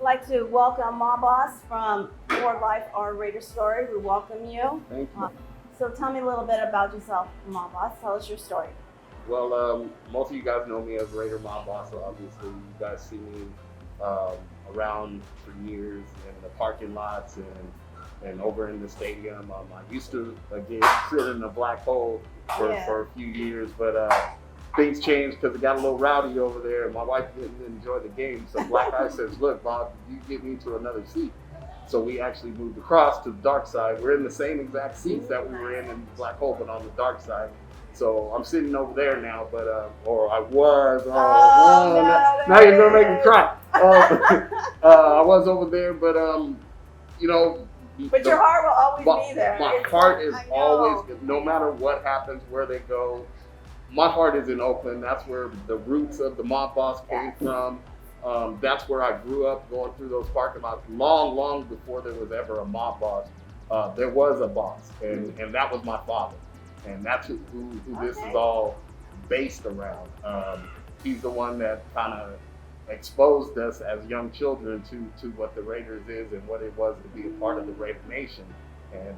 like to welcome Ma Boss from For Life, Our Raider Story. We welcome you. Thank you. So tell me a little bit about yourself, Ma Boss. Tell us your story. Well, most of you guys know me as Raider Mob Boss, so obviously you guys see me around for years in the parking lots and over in the stadium. I used to, again, sit in the black hole for a few years, but things changed because it got a little rowdy over there. My wife didn't enjoy the game, so Black Eye says, look, Bob, you get me to another seat. So we actually moved across to the dark side. We're in the same exact seats that we were in the black hole, but on the dark side. So I'm sitting over there now, but or I was. Now you're gonna make me cry. I was over there, but you know. But your heart will always be there. My heart is always, no matter what happens, where they go. My heart is in Oakland. That's where the roots of the Mob Boss came from. That's where I grew up, going through those parking lots long before there was ever a Mob Boss. There was a boss, and that was my father. And that's who this is all based around. He's the one that kind of exposed us as young children to what the Raiders is and what it was to be a part of the Raider Nation. And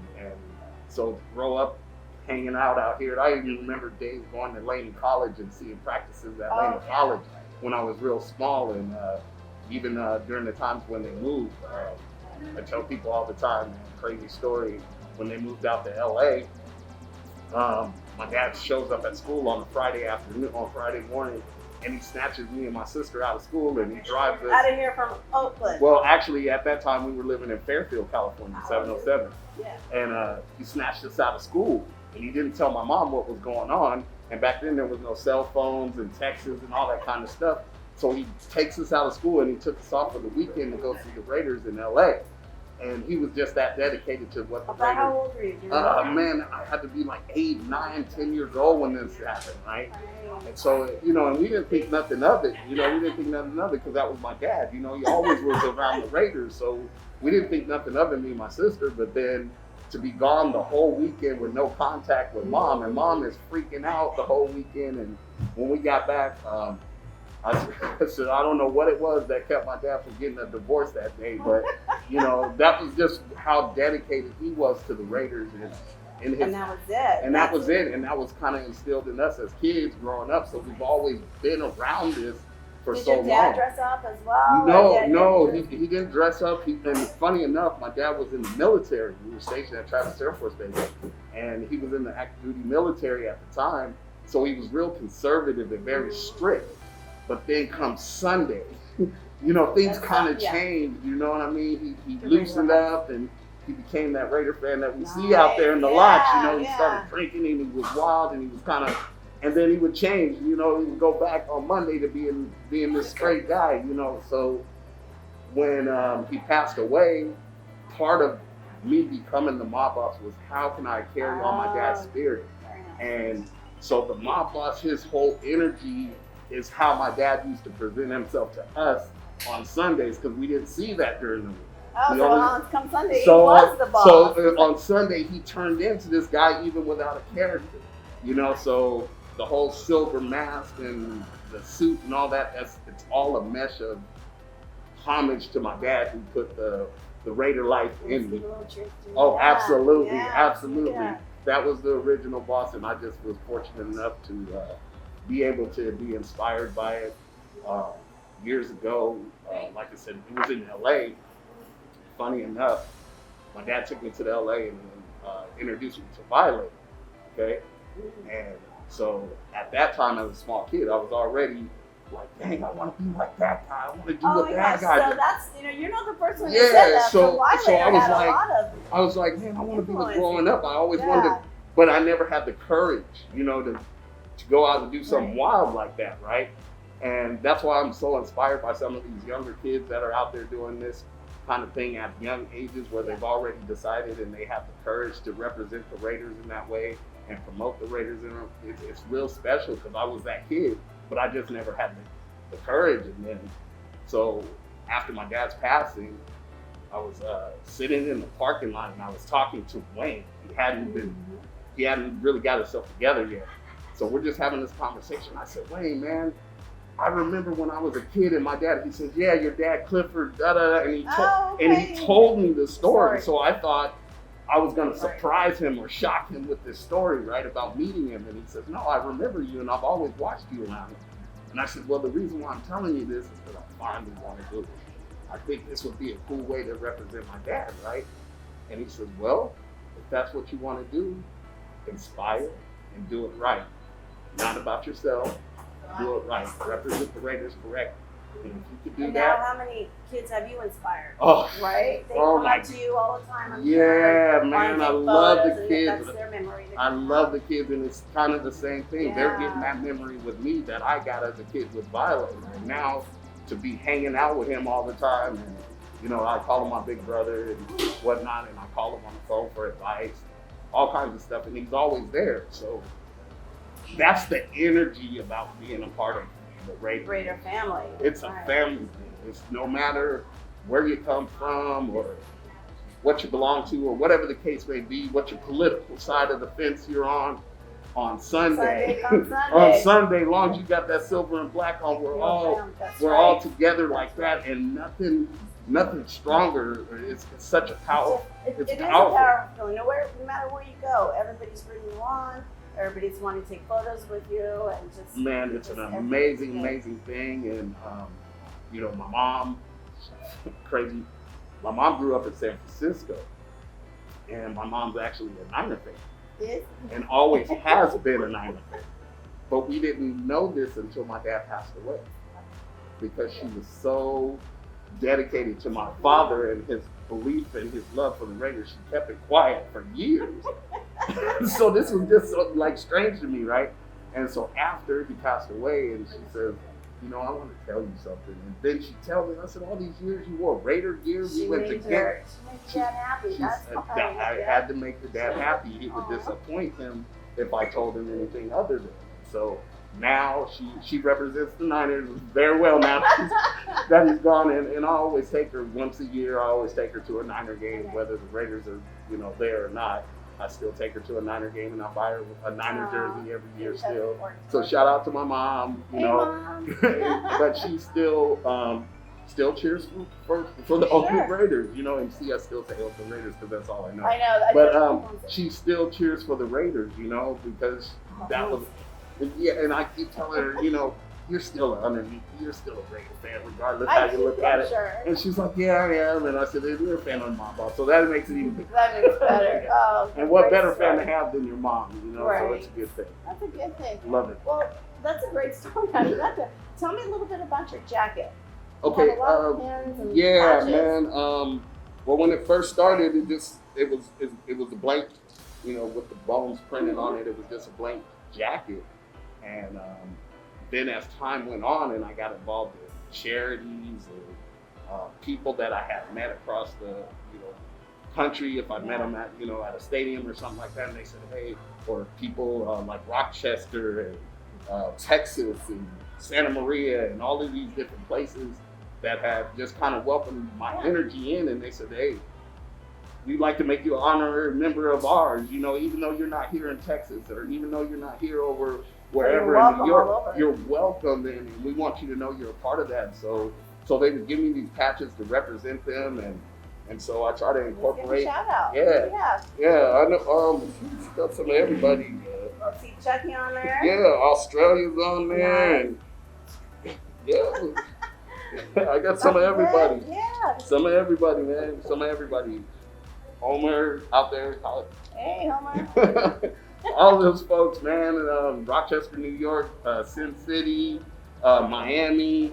so to grow up hanging out here, I even remember days going to Lane College and seeing practices at Lane College when I was real small. And even during the times when they moved, I tell people all the time, crazy story, when they moved out to LA, my dad shows up at school on a Friday morning, and he snatches me and my sister out of school and he drives us out of here from Oakland. Well, actually, at that time we were living in Fairfield, California, 707. Yeah. And he snatched us out of school, and he didn't tell my mom what was going on. And back then there was no cell phones and texts and all that kind of stuff. So he takes us out of school and he took us off for the weekend to go see the Raiders in LA. And he was just that dedicated to what the Raiders. How old were you? Man, I had to be like 8, 9, 10 years old when this happened, right? And so, and we didn't think nothing of it. We didn't think nothing of it because that was my dad. He always was around the Raiders. So we didn't think nothing of it, me and my sister. But then to be gone the whole weekend with no contact with mom, and mom is freaking out the whole weekend. And when we got back, I said, I don't know what it was that kept my dad from getting a divorce that day, but that was just how dedicated he was to the Raiders, and that was it. And that was it, and that was kind of instilled in us as kids growing up. So we've always been around this for so long. Did your dad dress up as well? No, he didn't dress up. And funny enough, my dad was in the military. We were stationed at Travis Air Force Base, and he was in the active duty military at the time. So he was real conservative and very strict. But then come Sunday, things kind of changed. You know what I mean? He loosened up and he became that Raider fan that we see out there in the lots. He started drinking and he was wild and he was kind of, and then he would change. He would go back on Monday to being this straight guy. So when he passed away, part of me becoming the Mob Boss was how can I carry on my dad's spirit? And so the Mob Boss, his whole energy is how my dad used to present himself to us on Sundays, because we didn't see that during the week. Come Sunday, he was the boss. So on Sunday, he turned into this guy even without a character. So the whole silver mask and the suit and all that, it's all a mesh of homage to my dad who put the Raider life in me. Oh, absolutely, absolutely. Yeah. That was the original boss, and I just was fortunate enough to be able to be inspired by it. Years ago, like I said, it was in LA. Funny enough, my dad took me to the LA and introduced me to Violet. Okay, and so at that time, as a small kid, I was already like, dang, I want to be like that guy. I want to do what that guy did. So that's, you're not the person who said that. So I was like, man, I want to be like growing up. I always wanted to, but I never had the courage, to go out and do something wild like that, right? And that's why I'm so inspired by some of these younger kids that are out there doing this kind of thing at young ages, where they've already decided and they have the courage to represent the Raiders in that way and promote the Raiders in them. It's real special because I was that kid, but I just never had the courage. And then, so after my dad's passing, I was sitting in the parking lot and I was talking to Wayne. He hadn't really got himself together yet. So we're just having this conversation. I said, Wayne, man, I remember when I was a kid and my dad, he says, yeah, your dad Clifford, da da da, and Oh, and okay. he told me the story. Sorry. So I thought I was going to surprise him or shock him with this story, right, about meeting him. And he says, no, I remember you and I've always watched you around. And I said, well, the reason why I'm telling you this is because I finally want to do it. I think this would be a cool way to represent my dad, right? And he says, well, if that's what you want to do, inspire and do it right. Not about yourself, do it right. Represent the Raiders correctly. And if you could do And that. now, how many kids have you inspired? Oh, Right? They oh come my up to you all the time. I'm yeah, sure, man, I wanting love photos, the and kids. That's their memory. I love the kids, and it's kind of the same thing. They're Yeah. getting that memory with me that I got as a kid with Violet. And now to be hanging out with him all the time, and you know, I call him my big brother and whatnot, and I call him on the phone for advice, all kinds of stuff, and he's always there. So that's the energy about being a part of the Raiders. Raider family. It's a Right. family thing. It's no matter where you come from or what you belong to or whatever the case may be, what your political side of the fence you're on Sunday. On Sunday. On Sunday, long as you got that silver and black on, we're That's all right. together like that, and nothing stronger. It's such a power. It It's is powerful. a powerful feeling. No matter where you go, everybody's rooting you on. Everybody's wanting to take photos with you, and just Man, it's an amazing thing. And you know, my mom, crazy. My mom grew up in San Francisco, and my mom's actually a Niner fan, Yes. and always has been a Niner fan. But we didn't know this until my dad passed away, because she was so dedicated to my father and his belief and his love for the Raiders. She kept it quiet for years. So this was just so, like, strange to me, right? And so after he passed away, and she said, you know, I want to tell you something. And then she tells me, I said, all these years you wore Raider gear, we went to get. She makes dad happy. She That's said, fine. I had to make the dad happy. It would disappoint him if I told him anything other than. So now she represents the Niners very well now that he's gone. And I always take her once a year. I always take her to a Niner game, whether the Raiders are, you know, there or not. I still take her to a Niner game, and I buy her a Niner jersey every year still. So shout out to my mom, you know. Mom. But she still cheers for the Oakland Raiders, you know, and see us still say Oakland Raiders because that's all I know. I know. But she still cheers for the Raiders, you know, because that was, yeah. And I keep telling her, you know, you're still a Raider fan regardless how you look at it. Sure. And she's like, yeah, I am. And I said, you're a fan of my mom, so that makes it even better. That makes it better. Oh, And what great better story. fan to have than your mom, you know? So it's a good thing. That's a good thing. Love it. Well, that's a great story. Tell me a little bit about your jacket. Okay. You have a lot of pins and Yeah, patches. man. Well, when it first started, it was a blank, you know, with the bones printed on it. It was just a blank jacket, and then as time went on, and I got involved in charities and people that I had met across the, you know, country. If I met them at, you know, at a stadium or something like that, and they said, hey, or people like Rochester and Texas and Santa Maria and all of these different places that have just kind of welcomed my energy in, and they said, hey, we'd like to make you an honorary member of ours, you know, even though you're not here in Texas, or even though you're not here over wherever in New York, you're welcome, and we want you to know you're a part of that. So they would give me these patches to represent them, and so I try to incorporate. Shout out. Yeah, I know. Got some of everybody. Let's see Chucky on there. Yeah, Australia's on there, and yeah, I got some of everybody. Yeah. Some of everybody, man. Some of everybody. Homer out there. Hey, Homer. All those folks, man. Rochester, New York, Sin City, Miami.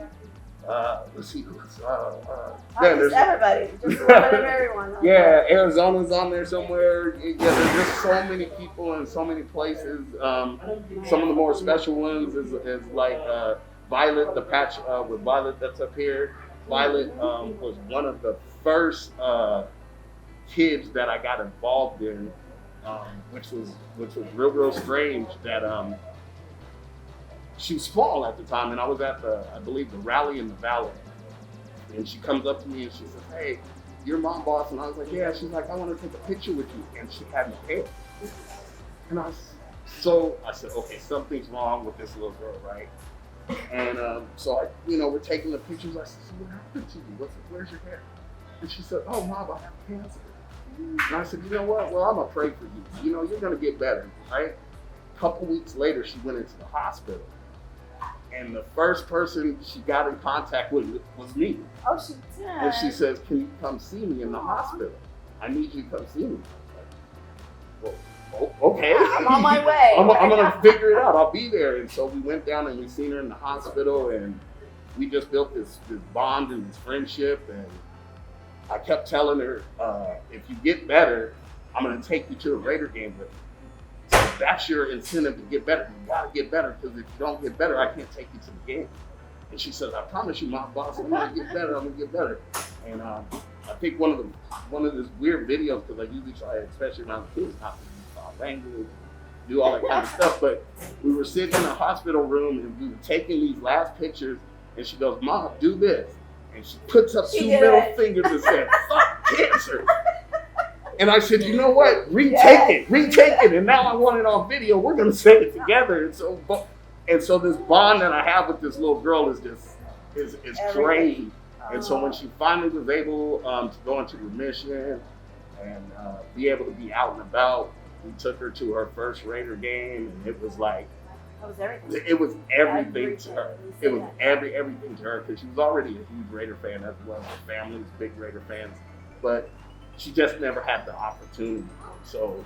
Let's see who's. Just everybody. Just a little bit of everyone. Okay. Yeah, Arizona's on there somewhere. Yeah, there's just so many people in so many places. Some of the more special ones is like Violet, the patch with Violet that's up here. Violet was one of the first kids that I got involved in, which was real strange. That she was small at the time, and I was at I believe the rally in the Valley, and she comes up to me and she says, "Hey, you're Mom Boss," and I was like, "Yeah." She's like, "I want to take a picture with you," and she had me hair, and I said, "Okay, something's wrong with this little girl, right?" And so we're taking the pictures. I said, so what happened to you? Where's your hair? And she said, oh, Mom, I have cancer. And I said, you know what? Well, I'm going to pray for you. You're going to get better, right? A couple weeks later, she went into the hospital. And the first person she got in contact with was me. Oh, she did. And she says, can you come see me in the hospital? I need you to come see me. Well, okay. I'm on my way. I'm going to figure it out. I'll be there. And so we went down and we seen her in the hospital, and we just built this bond and this friendship. And I kept telling her, if you get better, I'm going to take you to a Raider game with me. So that's your incentive to get better. You got to get better, because if you don't get better, I can't take you to the game. And she says, I promise you, my boss, I'm going to get better. I'm going to get better. And I think one of those weird videos, because I usually try, especially around the kids, not to use language, do all that kind of stuff. But we were sitting in a hospital room and we were taking these last pictures, and she goes, Mom, do this. And she puts up two middle fingers and said, fuck cancer. And I said, you know what? Retake it. And now I want it on video. We're going to say it together. And so this bond that I have with this little girl is crazy. And so when she finally was able to go into remission and be able to be out and about, we took her to her first Raider game, and it was like, that was everything. It was everything to her. It was everything to her, because she was already a huge Raider fan, as well as her family's big Raider fans. But she just never had the opportunity. So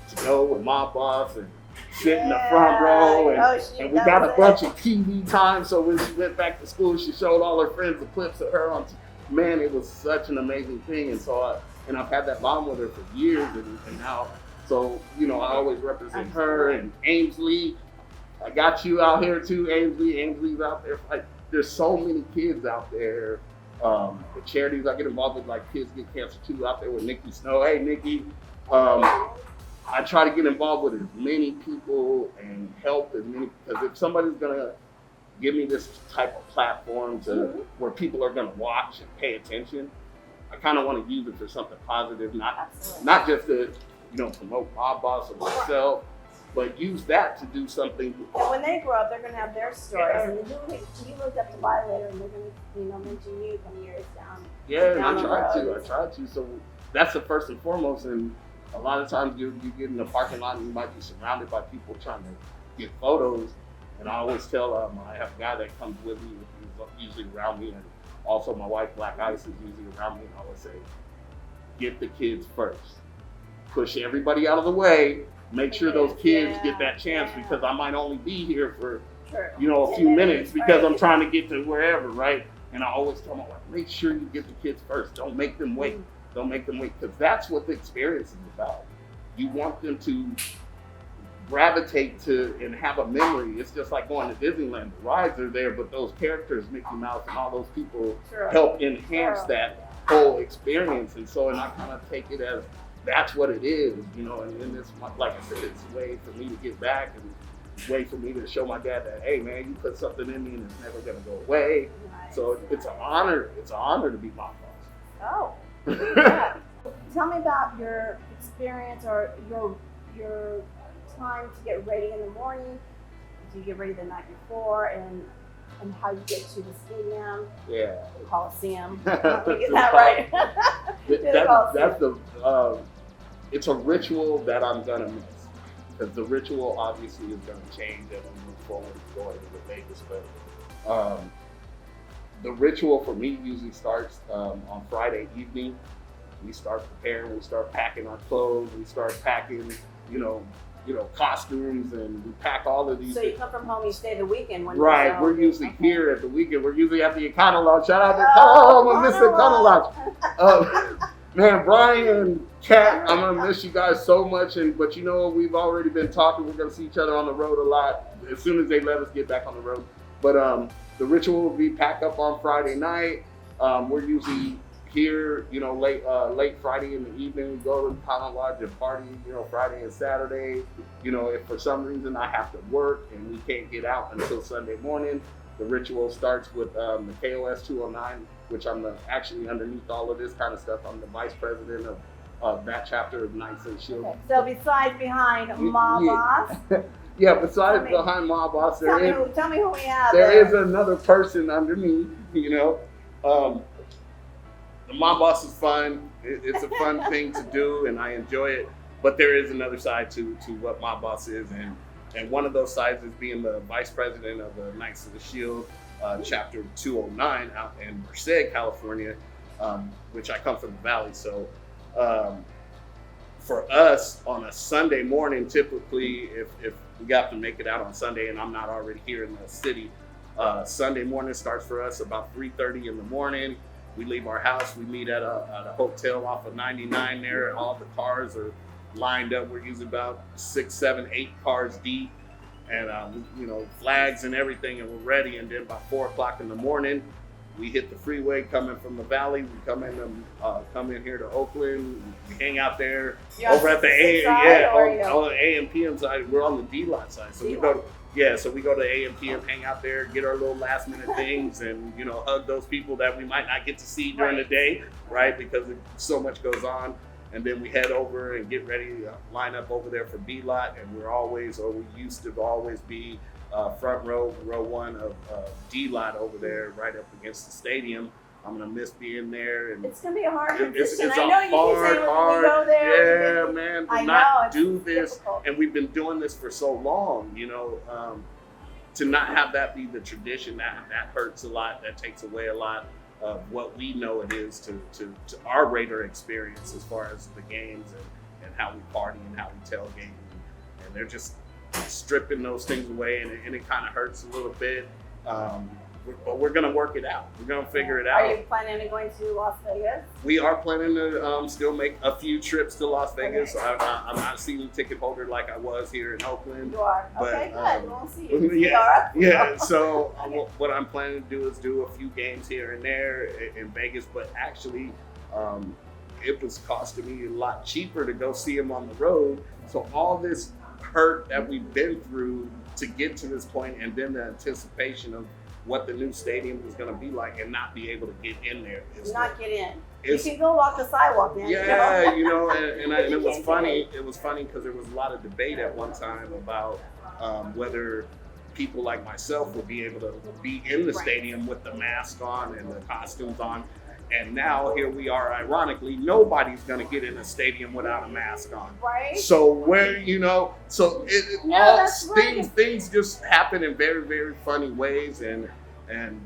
to go with my boss and sit in the front row, and we got a bunch of TV time. So when she went back to school, she showed all her friends the clips of her on. Man, it was such an amazing thing. And so I've had that bond with her for years, and now, so I always represent her and Ainsley. I got you out here too, Ainsley. Ainsley's out there. Like, there's so many kids out there. The charities I get involved with, like Kids Get Cancer Too, out there with Nikki Snow. Hey, Nikki. I try to get involved with as many people and help as many, because if somebody's gonna give me this type of platform to where people are gonna watch and pay attention, I kind of want to use it for something positive, not just to promote my boss or myself, but use that to do something. And when they grow up, they're gonna have their stories, and you looked up to Violator, and they're gonna mention you from years down. Yeah, and I tried to. So that's the first and foremost. And a lot of times you get in the parking lot and you might be surrounded by people trying to get photos. And I always tell I have a guy that comes with me, he's usually around me, and also my wife Black Ice is usually around me, and I always say, get the kids first. Push everybody out of the way. Make sure those kids get that chance, because I might only be here for a few minutes, because I'm trying to get to wherever, right? And I always tell my wife, make sure you get the kids first. Don't make them wait. Don't make them wait, because that's what the experience is about. You want them to gravitate to and have a memory. It's just like going to Disneyland. The rides are there, but those characters, Mickey Mouse and all those people, help enhance that whole experience. And I kind of take it as that's what it is, and then it's, like I said, it's a way for me to get back, and a way for me to show my dad that, hey man, you put something in me and it's never gonna go away. Nice. So it's an honor to be my boss. Oh, yeah. Tell me about your experience, or your time to get ready in the morning. Do you get ready the night before, and how you get to the stadium? Yeah. The Coliseum. Let me get that right. It's a ritual that I'm gonna miss, because the ritual obviously is gonna change as we move forward going to Vegas. But the ritual for me usually starts on Friday evening. We start preparing. We start packing our clothes. We start packing, costumes, and we pack all of these. So you come from home, you stay the weekend. We're usually here at the weekend. We're usually at the Econo Lodge. Shout out to I'm gonna miss the Econo Lodge. Man, Brian and Kat, I'm gonna miss you guys so much. But we've already been talking. We're gonna see each other on the road a lot as soon as they let us get back on the road. But the ritual will be pack up on Friday night. We're usually here, late Friday in the evening. We go to the Econo Lodge and party, Friday and Saturday. If for some reason I have to work and we can't get out until Sunday morning, the ritual starts with the KOS 209, which I'm actually underneath all of this kind of stuff. I'm the vice president of that chapter of Knights and Shield. Okay. So besides behind Ma Boss, Yeah, besides Tell me. behind my boss, Tell me who we have. there is another person under me, you know. My boss is fun. It's a fun thing to do, and I enjoy it. But there is another side to what my boss is, and one of those sides is being the vice president of the Knights of the Shield, chapter 209 out in Merced, California, which I come from the Valley. So for us on a Sunday morning, typically, if we got to make it out on Sunday and I'm not already here in the city, Sunday morning starts for us about 3:30 in the morning. We leave our house. We meet at a hotel off of 99 there. All the cars are lined up. We're usually about 6, 7, 8 cars deep, and flags and everything, and we're ready. And then by 4 o'clock in the morning, we hit the freeway coming from the Valley. We come in here to Oakland. We hang out there over at the A and PM side. We're on the D lot side, so we go. Yeah, so we go to A&P hang out there, get our little last minute things, and hug those people that we might not get to see during the day, right? Because so much goes on, and then we head over and get ready to line up over there for B lot, and we used to always be front row 1 of D lot over there, right up against the stadium. I'm gonna miss being there, and it's gonna be a hard transition. It's I know you keep saying when we go there. Yeah, man, do this, difficult. And we've been doing this for so long. To not have that be the tradition, that hurts a lot. That takes away a lot of what we know it is to our Raider experience as far as the games and how we party and how we tailgate, and they're just stripping those things away, and it kind of hurts a little bit. But we're going to work it out. We're going to figure it out. Are you planning on going to Las Vegas? We are planning to still make a few trips to Las Vegas. Okay. I'm not a season ticket holder like I was here in Oakland. You are? But, okay, good. We'll see you. Yeah. So what I'm planning to do is do a few games here and there in Vegas. But actually, it was costing me a lot cheaper to go see them on the road. So all this hurt that we've been through to get to this point, and then the anticipation of what the new stadium is going to be like, and not be able to get in there. Get in. You can go walk the sidewalk, man. Yeah, and it was funny. It was funny because there was a lot of debate at one time about whether people like myself would be able to be in the stadium with the mask on and the costumes on. And now here we are, ironically, nobody's going to get in a stadium without a mask on. Right. So things just happen in very, very funny ways. And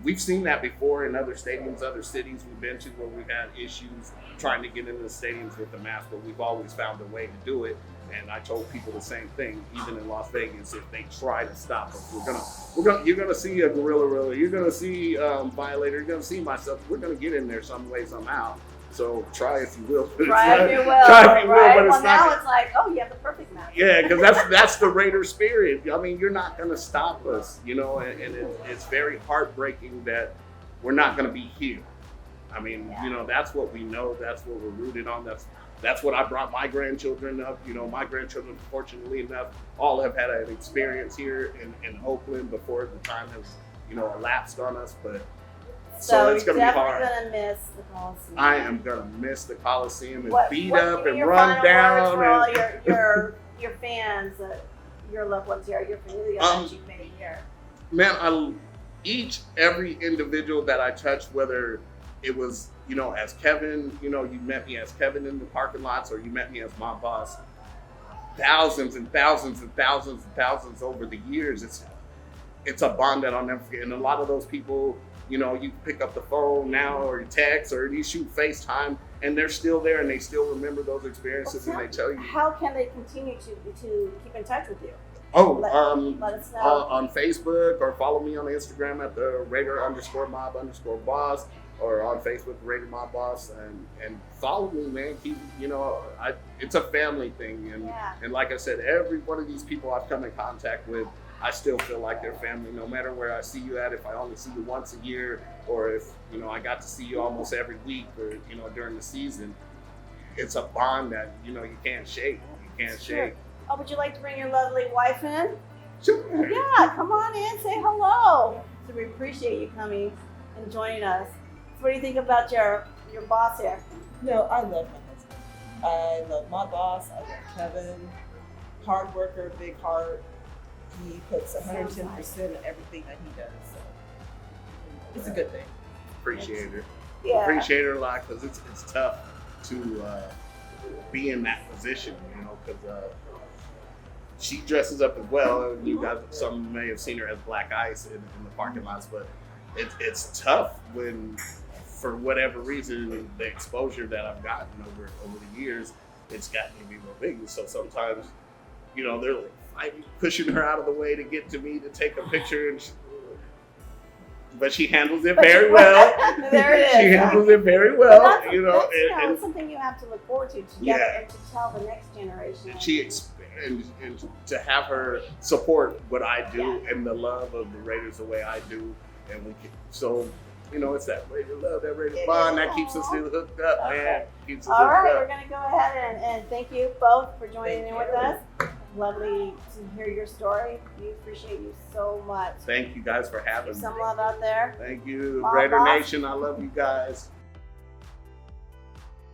we've seen that before in other stadiums, other cities we've been to where we've had issues trying to get into the stadiums with the mask, but we've always found a way to do it. And I told people the same thing, even in Las Vegas, if they try to stop us, you're gonna see a guerrilla, you're gonna see Violator, you're gonna see myself. We're gonna get in there some way, somehow. So try if you will. Try if you will. But it's now it's like, oh, you have the perfect match. Yeah, because that's the Raider spirit. I mean, you're not gonna stop us, and it's very heartbreaking that we're not gonna be here. I mean, that's what we know. That's what we're rooted on. That's what I brought my grandchildren up. My grandchildren, fortunately enough, all have had an experience here in Oakland before the time has, elapsed on us. But so it's going to be hard. You're definitely going to miss the Coliseum. I am going to miss the Coliseum and beat up and run down. For all your fans, your loved ones here, your family that you've made here. Man, every individual that I touched, whether it was, as Kevin, you met me as Kevin in the parking lots, or you met me as my boss, thousands and thousands and thousands and thousands over the years. It's a bond that I'll never forget. And a lot of those people, you pick up the phone now or you text or you shoot FaceTime, and they're still there and they still remember those experiences, and they tell you. How can they continue to keep in touch with you? Let us know. On Facebook, or follow me on Instagram at the Raider_mob_boss, or on Facebook, Raider Mob Boss, and follow me, man. It's a family thing, and like I said, every one of these people I've come in contact with, I still feel like they're family, no matter where I see you at. If I only see you once a year, or if I got to see you almost every week, or during the season, it's a bond that you can't shake. You can't shake. Oh, would you like to bring your lovely wife in? Sure. Yeah, come on in, say hello. So we appreciate you coming and joining us. So what do you think about your boss here? I love my husband. I love my boss. I love Kevin. Hard worker, big heart. He puts 110% in everything that he does. So it's a good thing. Appreciate her. Yeah. Appreciate her a lot because it's tough to be in that position, you know, because she dresses up as well. You guys, some may have seen her as Black Ice in the parking lots, but it's tough when, for whatever reason, the exposure that I've gotten over the years, it's gotten to be real big. So sometimes, you know, they're like pushing her out of the way to get to me to take a picture, and but she handles it very well. There it is. She handles it very well, That's, you know. that's something you have to look forward to together Yeah. and to tell the next generation. And she and to have her support what I do Yeah. and the love of the Raiders the way I do, and we can, so you know, it's that Raider love, that Raider It bond is. that keeps us still hooked up, Okay. man. Keeps us All hooked right, up. we're going to go ahead and thank you both for joining Thank in with you. us. Lovely to hear your story. We appreciate you so much. Thank you guys for having me. Some love out there. Thank you, Mom Raider Boss. Nation. I love you guys.